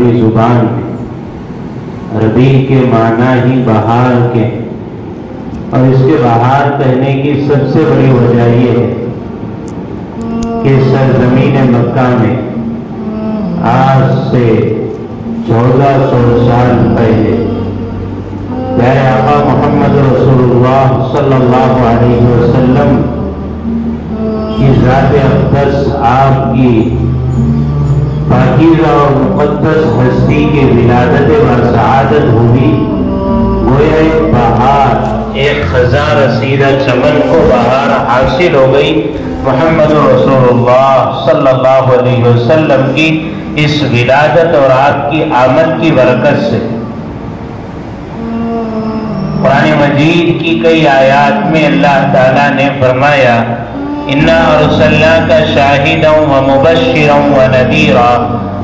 عربی زبان میں عربی کے معنی ہی بہار کے، اور اس کے بہار کہنے کی سب سے بڑی وجہ یہ ہے کہ سرزمین مکہ میں آج سے 1400 سال پہلے پیارے آقا محمد رسول اللہ صلی اللہ علیہ وسلم کی ذات اقدس آپ کی پاکیزہ اور مقدس ہستی کی ولادت و سعادت ہوئی۔ گویا ایک بہار، ایک خزاں رسیدہ چمن کو بہار حاصل ہو گئی محمد رسول اللہ صلی اللہ علیہ وسلم کی اس ولادت اور آپ کی آمد کی برکت سے۔ قرآن مجید کی کئی آیات میں اللہ تعالیٰ نے فرمایا اِنَّا أَرْسَلْنَاكَ شَاهِدًا وَمُبَشِّرًا وَنَذِيرًا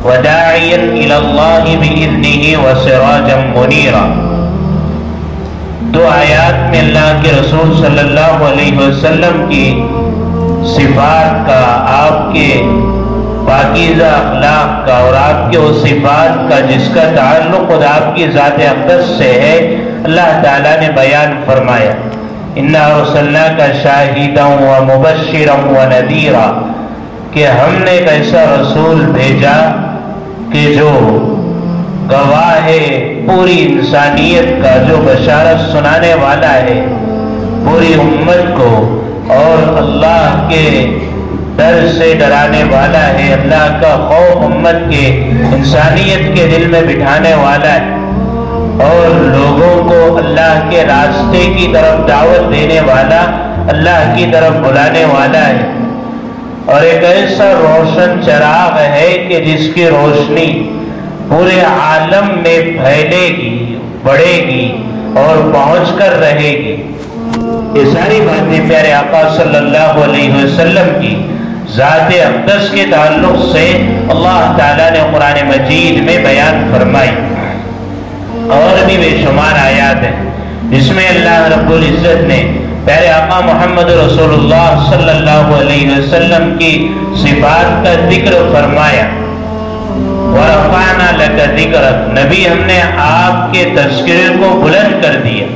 وَدَاعِيًا إِلَى اللَّهِ بِإِذْنِهِ وَسِرَاجًا مُنِيرًا۔ دو آیات میں اللہ کے رسول صلی اللہ علیہ وسلم کی صفات کا، آپ کے پاکیزہ اخلاق کا اور آپ کے اس صفات کا جس کا تعلق خود آپ کی ذات اقدس سے ہے، اللہ تعالیٰ نے بیان فرمایا اِنَّا أَرْسَلْنَاكَ شَاهِدًا وَمُبَشِّرًا وَنَذِيرًا، کہ ہم نے ایک ایسا رسول بھیجا کہ جو گواہ ہے پوری انسانیت کا، جو بشارت سنانے والا ہے پوری امت کو، اور اللہ کے ڈر سے ڈرانے والا ہے، اللہ کا خوف امت کے، انسانیت کے دل میں بٹھانے والا ہے، اور لوگوں کو اللہ کے راستے کی طرف دعوت دینے والا، اللہ کی طرف بلانے والا ہے، اور ایک ایسا روشن چراغ ہے کہ جس کی روشنی پورے عالم میں پھیلے گی، بڑھے گی اور پہنچ کر رہے گی۔ یہ ساری باتیں پیارے آقا صلی اللہ علیہ وسلم کی ذات اقدس کے تعلق سے اللہ تعالیٰ نے قرآن مجید میں بیان فرمائی، اور بھی بے شمار آیات ہیں جس میں اللہ رب العزت نے پیارے آقا محمد رسول اللہ صلی اللہ علیہ وسلم کی صفات کا ذکر فرمایا۔ وَرَفَعْنَا لَكَ ذِكْرَكَ، نبی ہم نے آپ کے تذکرے کو بلند کر دیا۔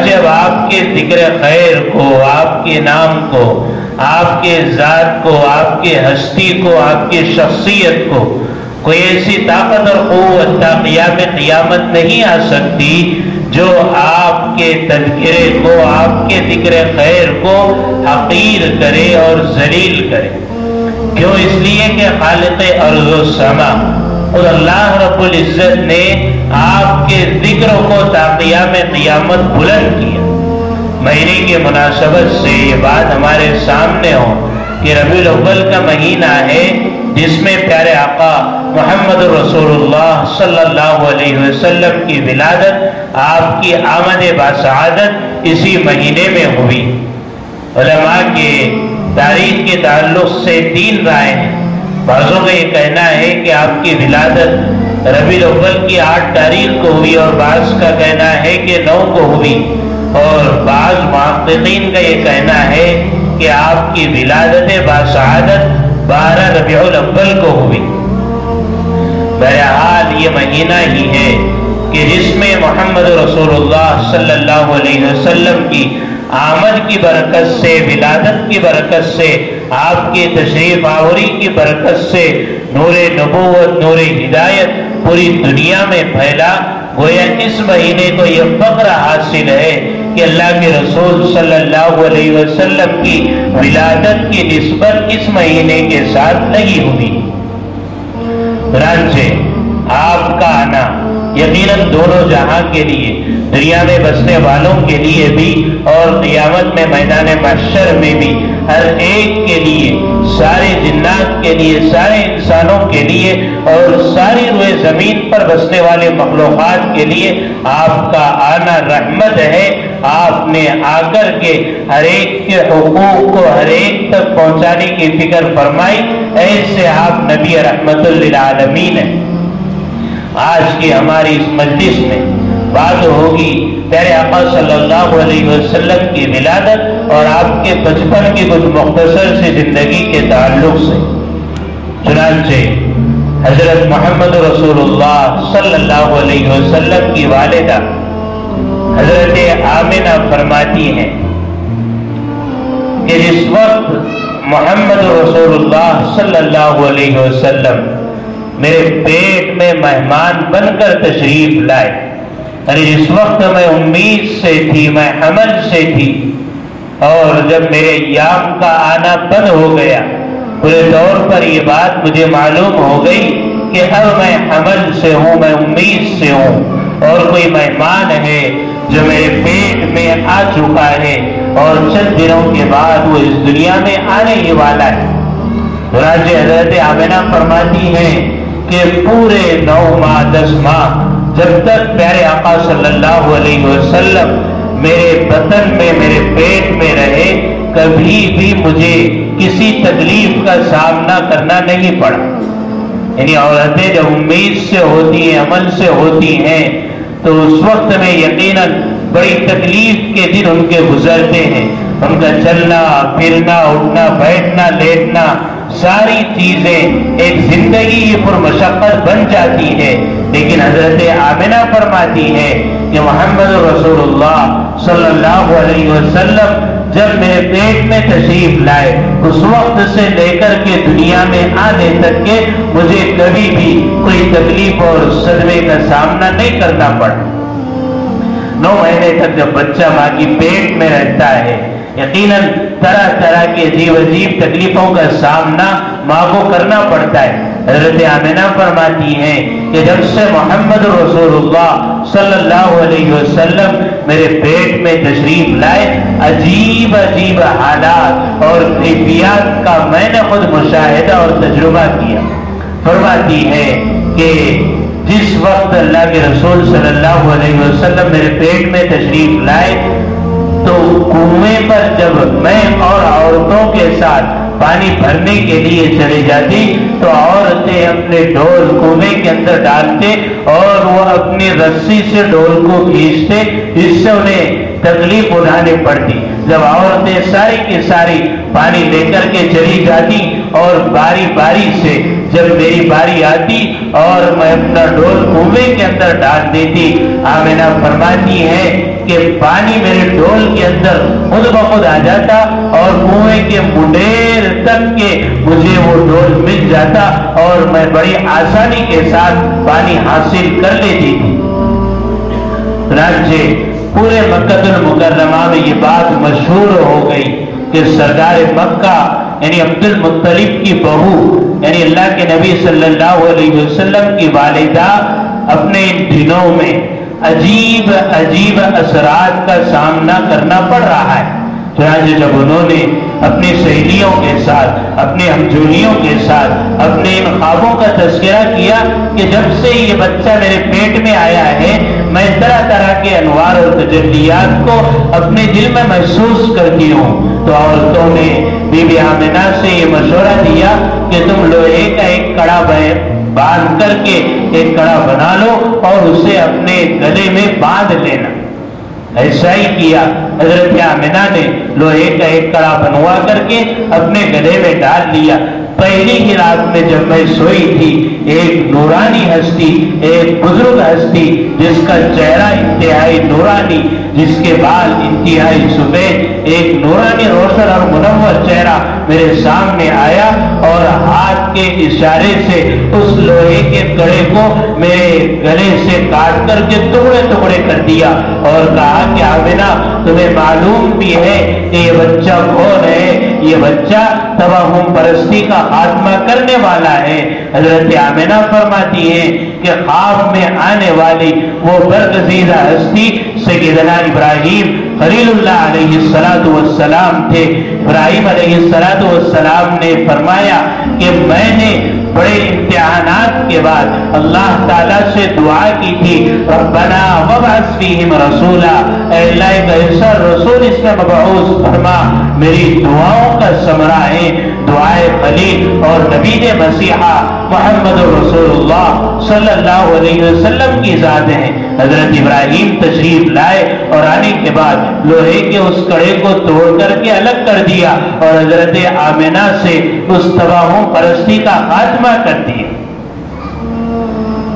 جب آپ کے ذکر خیر کو، آپ کے نام کو، آپ کے ذات کو، آپ کے ہستی کو، آپ کی شخصیت کو کوئی ایسی طاقت اور قوت تا قیام قیامت نہیں آ سکتی جو آپ کے تذکرے کو، آپ کے ذکر خیر کو حقیر کرے اور ذلیل کرے۔ کیوں؟ اس لیے کہ خالق ارض و سما اور اللہ رب العزت نے آپ کے ذکر کو تا قیام قیامت بلند کیا۔ مہینے کی مناسبت سے یہ بات ہمارے سامنے ہو کہ ربیع الاول کا مہینہ ہے جس میں پیارے آقا محمد رسول اللہ صلی اللہ علیہ وسلم کی ولادت، آپ کی آمد باسعادت اسی مہینے میں ہوئی۔ علماء کے تاریخ کے تعلق سے 3 رائے ہیں۔ بعضوں کا یہ کہنا ہے کہ آپ کی ولادت ربیع الاول کی 8 تاریخ کو ہوئی، اور بعض کا کہنا ہے کہ 9 کو ہوئی، اور بعض محققین کا یہ کہنا ہے کہ آپ کی ولادت باسعادت 12 ربیع الاول کو ہوئی۔ بہرحال یہ مہینہ ہی ہے کہ جس میں محمد رسول اللہ صلی اللہ علیہ وسلم کی آمد کی برکت سے، ولادت کی برکت سے، آپ کی تشریف آوری کی برکت سے نور نبوت، نور ہدایت پوری دنیا میں پھیلا۔ گویا اس مہینے کو یہ فخر حاصل ہے کہ اللہ کے رسول صلی اللہ علیہ وسلم کی ولادت کی نسبت اس مہینے کے ساتھ لگی ہوئی۔ چنانچہ آپ کا آنا یقیناً دونوں جہاں کے لیے، دنیا میں بسنے والوں کے لیے بھی اور قیامت میں میدان محشر میں بھی، ہر ایک کے لیے، سارے جنات کے لیے، سارے انسانوں کے لیے اور ساری روئے زمین پر بسنے والے مخلوقات کے لیے آپ کا آنا رحمت ہے۔ آپ نے آ کر کے ہر ایک کے حقوق کو ہر ایک تک پہنچانے کی فکر فرمائی، ایسے آپ نبی رحمت للعالمین ہیں۔ آج کی ہماری اس مجلس میں بات ہوگی پیارے آقا صلی اللہ علیہ وسلم کی ولادت اور آپ کے بچپن کی کچھ مختصر سی زندگی کے تعلق سے۔ چنانچہ حضرت محمد رسول اللہ صلی اللہ علیہ وسلم کی والدہ حضرت آمنہ فرماتی ہیں کہ جس وقت محمد رسول اللہ صلی اللہ علیہ وسلم میرے پیٹ میں مہمان بن کر تشریف لائے، یعنی جس وقت میں امید سے تھی، میں حمل سے تھی، اور جب میرے ایام کا آنا بند ہو گیا، پورے طور پر یہ بات مجھے معلوم ہو گئی کہ اب میں حمل سے ہوں، میں امید سے ہوں، اور کوئی مہمان ہے جو میرے پیٹ میں آ چکا ہے اور چند دنوں کے بعد وہ اس دنیا میں آنے ہی والا ہے۔ چنانچہ حضرت آمنہ فرماتی ہیں کہ پورے 9 ماہ 10 ماہ جب تک پیارے آقا صلی اللہ علیہ وسلم میرے بطن میں، میرے پیٹ میں رہے، کبھی بھی مجھے کسی تکلیف کا سامنا کرنا نہیں پڑا۔ یعنی عورتیں جب امید سے ہوتی ہیں، عمل سے ہوتی ہیں، تو اس وقت میں یقیناً بڑی تکلیف کے دن ان کے گزرتے ہیں۔ ان کا چلنا پھرنا، اٹھنا بیٹھنا، لیٹنا، ساری چیزیں ایک زندگی ہی پر مشقت بن جاتی ہے۔ لیکن حضرت آمنہ فرماتی ہے کہ محمد رسول اللہ صلی اللہ علیہ وسلم جب میرے پیٹ میں تشریف لائے، اس وقت سے لے کر کے دنیا میں آنے تک کے مجھے کبھی بھی کوئی تکلیف اور صدمے کا سامنا نہیں کرنا پڑا۔ 9 مہینے تک جب بچہ ماں کی پیٹ میں رہتا ہے، یقیناً طرح طرح کی عجیب عجیب تکلیفوں کا سامنا ماں کو کرنا پڑتا ہے۔ حضرت آمنہ فرماتی ہیں کہ جب سے محمد رسول اللہ صلی اللہ علیہ وسلم میرے پیٹ میں تشریف لائے، عجیب عجیب حالات اور کیفیات کا میں نے خود مشاہدہ اور تجربہ کیا۔ فرماتی ہے کہ جس وقت اللہ کے رسول صلی اللہ علیہ وسلم میرے پیٹ میں تشریف لائے تو کنویں پر جب میں اور عورتوں کے ساتھ پانی بھرنے کے لیے چلی جاتی تو عورتیں اپنے ڈول کنویں کے اندر ڈالتے اور وہ اپنی رسی سے ڈول کو کھینچتے، جس سے انہیں تکلیف اٹھانی پڑتی۔ جب عورتیں ساری کی ساری پانی لے کر کے چلی جاتی اور باری باری سے جب میری باری آتی اور میں اپنا ڈول کنویں کے اندر ڈال دیتی، آمنہ فرماتی ہے کہ پانی میرے ڈول کے اندر خود بخود آ جاتا اور کنویں کے منڈیر تک کے مجھے وہ ڈول مل جاتا اور میں بڑی آسانی کے ساتھ پانی حاصل کر لیتی تھی۔ چنانچہ پورے مکہ المکرمہ میں یہ بات مشہور ہو گئی کہ سردار مکہ یعنی عبد المطلب کی بہو یعنی اللہ کے نبی صلی اللہ علیہ وسلم کی والدہ اپنے ان دنوں میں عجیب عجیب اثرات کا سامنا کرنا پڑ رہا ہے۔ چنانچہ جب انہوں نے اپنی سہیلیوں کے ساتھ، اپنے ہمجولیوں کے ساتھ اپنے ان خوابوں کا تذکرہ کیا کہ جب سے یہ بچہ میرے پیٹ میں آیا ہے میں طرح طرح کے انوار اور تجلیات کو اپنے دل میں محسوس کرتی ہوں، تو عورتوں نے بی بی آمنہ سے یہ مشورہ دیا کہ تم لوہے کا ایک کڑا باندھ کر کے ایک کڑا بنا لو اور اسے اپنے گلے میں باندھ لینا۔ ایسا ہی کیا۔ حضرت آمنہ نے لوہے کا ایک کڑا بنوا کر کے اپنے گلے میں ڈال لیا۔ پہلی ہی رات میں جب میں سوئی تھی، ایک نورانی ہستی، ایک بزرگ ہستی جس کا چہرہ انتہائی نورانی، جس کے بال انتہائی سفید، ایک نورانی روشن اور منور چہرہ میرے سامنے آیا اور ہاتھ کے اشارے سے اس لوہے کے کڑے کو میرے گلے سے کاٹ کر کے ٹکڑے ٹکڑے کر دیا اور کہا کہ آمنہ تمہیں معلوم بھی ہے کہ یہ بچہ کون ہے؟ یہ بچہ توہم پرستی کا خاتمہ کرنے والا ہے۔ حضرت آمنہ فرماتی ہیں کہ خواب میں آنے والی وہ برگزیدہ ہستی سیدنا ابراہیم خلیل اللہ علیہ السلام تھے۔ ابراہیم علیہ السلام نے فرمایا کہ میں نے بڑے امتحانات کے بعد اللہ تعالیٰ سے دعا کی تھی، ربنا وابعث فیہم رسولا، اے اللہ ایک ایسا رسول اس میں مبعوث فرما۔ میری دعاؤں کا ثمرہ ہے دعائے خلیل اور نبی مسیحہ محمد رسول اللہ صلی اللہ علیہ وسلم کی ذات ہے۔ حضرت ابراہیم تشریف لائے اور آنے کے بعد لوہے کے اس کڑے کو توڑ کر کے الگ کر دیا اور حضرت آمنہ سے اس توہم پرستی کا خاتمہ کر دیا۔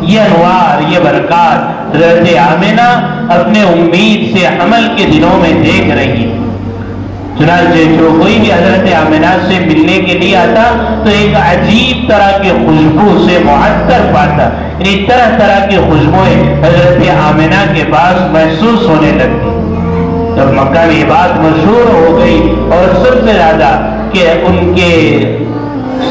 یہ انوار، یہ برکات حضرت آمنہ اپنے امید سے حمل کے دنوں میں دیکھ رہی. چنانچہ جو کوئی بھی حضرت آمنہ سے ملنے کے لیے آتا تو ایک عجیب طرح کی خوشبو سے معطر پاتا، یعنی طرح طرح کی خوشبوئیں حضرت آمنہ کے پاس محسوس ہونے لگتی. جب مکہ میں یہ بات مشہور ہو گئی اور سب سے زیادہ کہ ان کے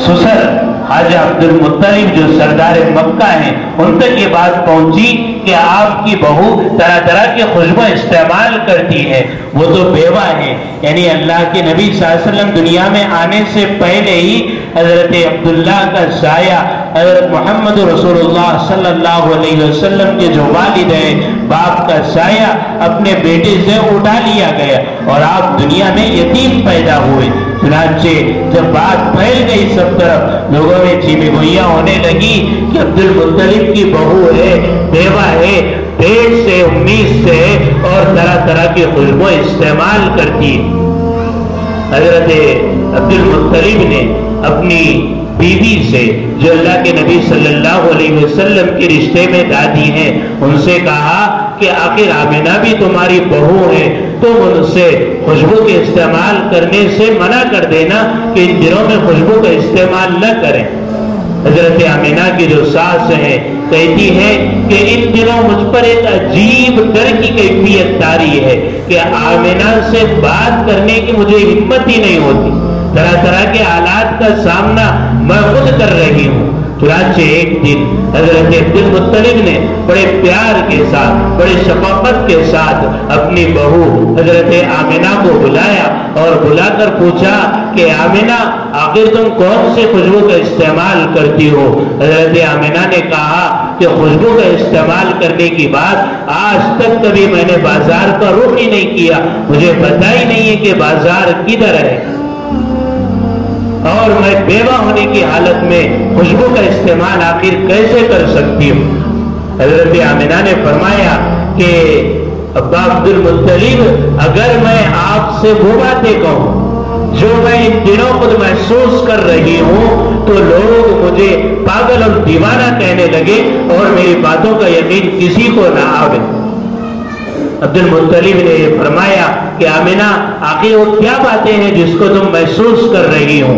سسر خواجہ عبد المطلب جو سردار مکہ ہیں ان تک یہ بات پہنچی کہ آپ کی بہو طرح طرح کی خوشبو استعمال کرتی ہے، وہ تو بیوہ ہے. یعنی اللہ کے نبی صلی اللہ علیہ وسلم دنیا میں آنے سے پہلے ہی حضرت عبداللہ کا سایہ حضرت محمد رسول اللہ صلی اللہ علیہ وسلم کے جو والد ہیں باپ کا سایہ اپنے بیٹے سے اٹھا لیا گیا اور آپ دنیا میں یتیم پیدا ہوئے. چنانچہ جب بات پھیل گئی سب طرف لوگوں میں چیمی گوئیاں ہونے لگی کہ عبد المطلب کی بہو ہے، بیوہ ہے، پیٹ سے امید سے اور طرح طرح کی خوشبو استعمال کرتی. حضرت عبد المطلب نے اپنی بیوی سے جو اللہ کے نبی صلی اللہ علیہ وسلم کے رشتے میں دادی ہیں ان سے کہا کہ آخر آمنہ بھی تمہاری بہو ہے، تم ان سے خوشبو کے استعمال کرنے سے منع کر دینا کہ ان دنوں میں خوشبو کا استعمال نہ کریں. حضرت آمنہ کی جو ساس ہے کہتی ہے کہ ان دنوں مجھ پر ایک عجیب ڈر کی کیفیت طاری ہے کہ آمنہ سے بات کرنے کی مجھے ہمت ہی نہیں ہوتی. طرح طرح کے حالات کا سامنا میں خود کر رہی ہوں. چنانچہ ایک دن حضرت عبد المطلب نے بڑے پیار کے ساتھ بڑے شفقت کے ساتھ اپنی بہو حضرت آمنہ کو بلایا اور بلا کر پوچھا کہ آمنہ آخر تم کون سے خوشبو کا استعمال کرتی ہو؟ حضرت آمنہ نے کہا کہ خوشبو کا استعمال کرنے کی بات آج تک کبھی میں نے بازار کا رخ ہی نہیں کیا، مجھے پتہ ہی نہیں ہے کہ بازار کدھر ہے اور میں بیوہ ہونے کی حالت میں خوشبو کا استعمال آخر کیسے کر سکتی ہوں. حضرت آمنہ نے فرمایا کہ ابا عبد المطلب اگر میں آپ سے وہ باتیں کہوں جو میں ان دنوں خود محسوس کر رہی ہوں تو لوگ مجھے پاگل اور دیوانہ کہنے لگے اور میری باتوں کا یقین کسی کو نہ آوے. عبد المطلب نے فرمایا کہ آمنہ آخر وہ کیا باتیں ہیں جس کو تم محسوس کر رہی ہو؟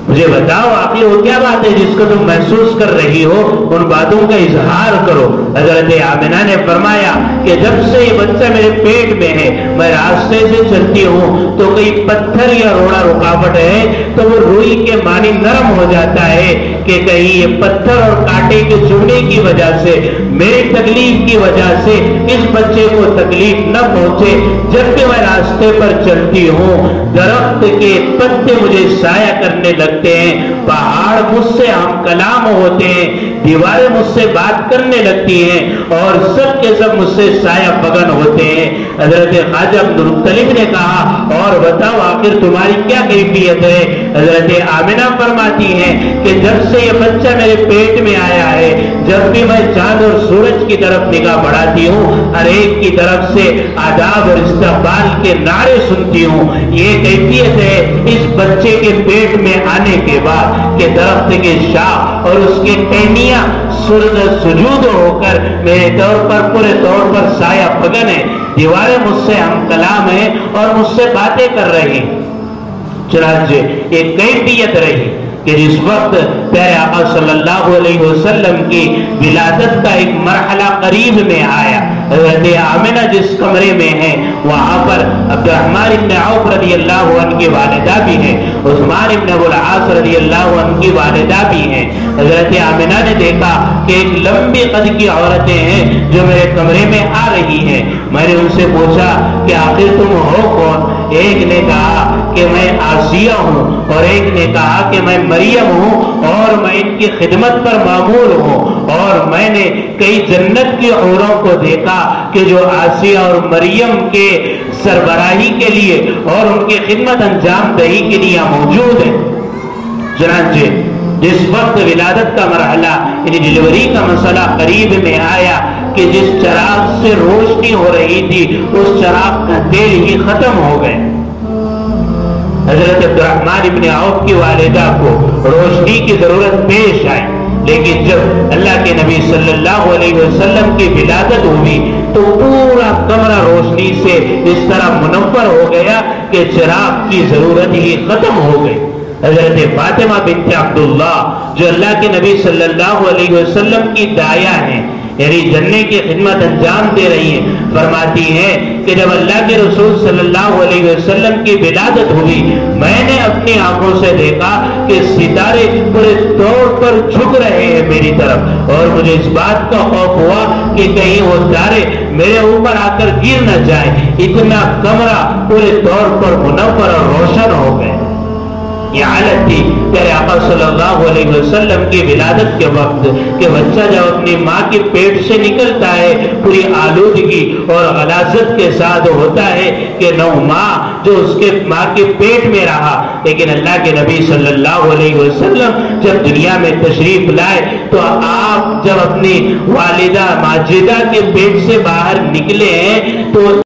مجھے بتاؤ آخر وہ کیا بات ہے جس کو تم محسوس کر رہی ہو، ان باتوں کا اظہار کرو. حضرت آمنہ نے فرمایا کہ جب سے یہ بچہ میرے پیٹ میں ہے میں راستے سے چلتی ہوں تو کوئی پتھر یا روڑا رکاوٹ ہے تو وہ روئی کے معنی نرم ہو جاتا ہے کہ کہیں یہ پتھر اور کانٹے کے چبھنے کی وجہ سے میری تکلیف کی وجہ سے اس بچے کو تکلیف نہ پہنچے. جب بھی میں راستے پر چلتی ہوں درخت کے پتے مجھے سایہ کرنے لگتے ہیں، پہاڑ مجھ سے ہم کلام ہوتے ہیں، دیواریں مجھ سے بات کرنے لگتی ہیں اور سب کے سب مجھ سے سایہ بگن ہوتے ہیں. حضرت خواجہ عبد المطلب نے کہا اور بتاؤ آخر تمہاری کیا کیفیت ہے؟ حضرت آمنہ فرماتی ہیں کہ جب سے یہ بچہ میرے پیٹ میں آیا ہے جب بھی میں چاند اور سورج کی طرف نگاہ بڑھاتی ہوں ہر ایک کی طرف سے آداب اور استقبال کے نعرے سنتی ہوں. یہ کیفیت ہے اس بچے کے پیٹ میں آنے کے بعد کہ درخت کے شاخ اور اس کے ٹہنیاں سجود ہو کر میرے طور پر پورے طور پر سایہ بگن ہے، دیواریں مجھ سے ہم کلام ہیں اور مجھ سے باتیں کر رہی. چنانچہ ایک کیفیت رہی کہ جس وقت پیارے آقا صلی اللہ علیہ وسلم کی ولادت کا ایک مرحلہ قریب میں آیا، حضرت آمنہ جس کمرے میں ہیں وہاں پر عبد الرحمن ابن عوف رضی اللہ عنہ کی والدہ بھی ہیں، عثمان ابن ابو العاص رضی اللہ عنہ کی والدہ بھی ہیں. حضرت آمنہ نے دیکھا کہ ایک لمبی قد کی عورتیں ہیں جو میرے کمرے میں آ رہی ہیں. میں نے ان سے پوچھا کہ آخر تم ہو کون؟ ایک نے کہا کہ میں آسیہ ہوں اور ایک نے کہا کہ میں مریم ہوں اور میں ان کی خدمت پر مامور ہوں اور میں نے کئی جنت کی عورتوں کو دیکھا کہ جو آسیہ اور مریم کے سربراہی کے لیے اور ان کی خدمت انجام دہی کے لیے موجود ہیں. چنانچہ جس وقت ولادت کا مرحلہ یعنی ڈلیوری کا مسئلہ قریب میں آیا کہ جس چراغ سے روشنی ہو رہی تھی اس چراغ کا تیل ہی ختم ہو گئے. حضرت عبد الرحمن ابن عوف کی والدہ کو روشنی کی ضرورت پیش آئی. لیکن جب اللہ کے نبی صلی اللہ علیہ وسلم کی ولادت ہوئی تو پورا کمرہ روشنی سے اس طرح منور ہو گیا کہ چراغ کی ضرورت ہی ختم ہو گئی۔ حضرت فاطمہ بنت عبداللہ جو اللہ کے نبی صلی اللہ علیہ وسلم کی دایا ہیں، یعنی جننے کی خدمت انجام دے رہی ہیں، فرماتی ہیں کہ جب اللہ کے رسول صلی اللہ علیہ وسلم کی ولادت ہوئی، میں نے اپنی آنکھوں سے دیکھا کہ ستارے پورے طور پر جھک رہے ہیں میری طرف، اور مجھے اس بات کا خوف ہوا کہ کہیں وہ ستارے میرے اوپر آ کر گر نہ جائیں، اتنا کمرہ پورے طور پر منور اور روشن ہو گئے۔ یہ حالت تھی پیارے آقا صلی اللہ علیہ وسلم کی ولادت کے وقت کہ بچہ جب اپنی ماں کے پیٹ سے نکلتا ہے پوری آلودگی اور غلاظت کے ساتھ ہوتا ہے کہ نو ماں جو اس کے ماں کے پیٹ میں رہا، لیکن اللہ کے نبی صلی اللہ علیہ وسلم جب دنیا میں تشریف لائے تو آپ جب اپنی والدہ ماجدہ کے پیٹ سے باہر نکلے ہیں تو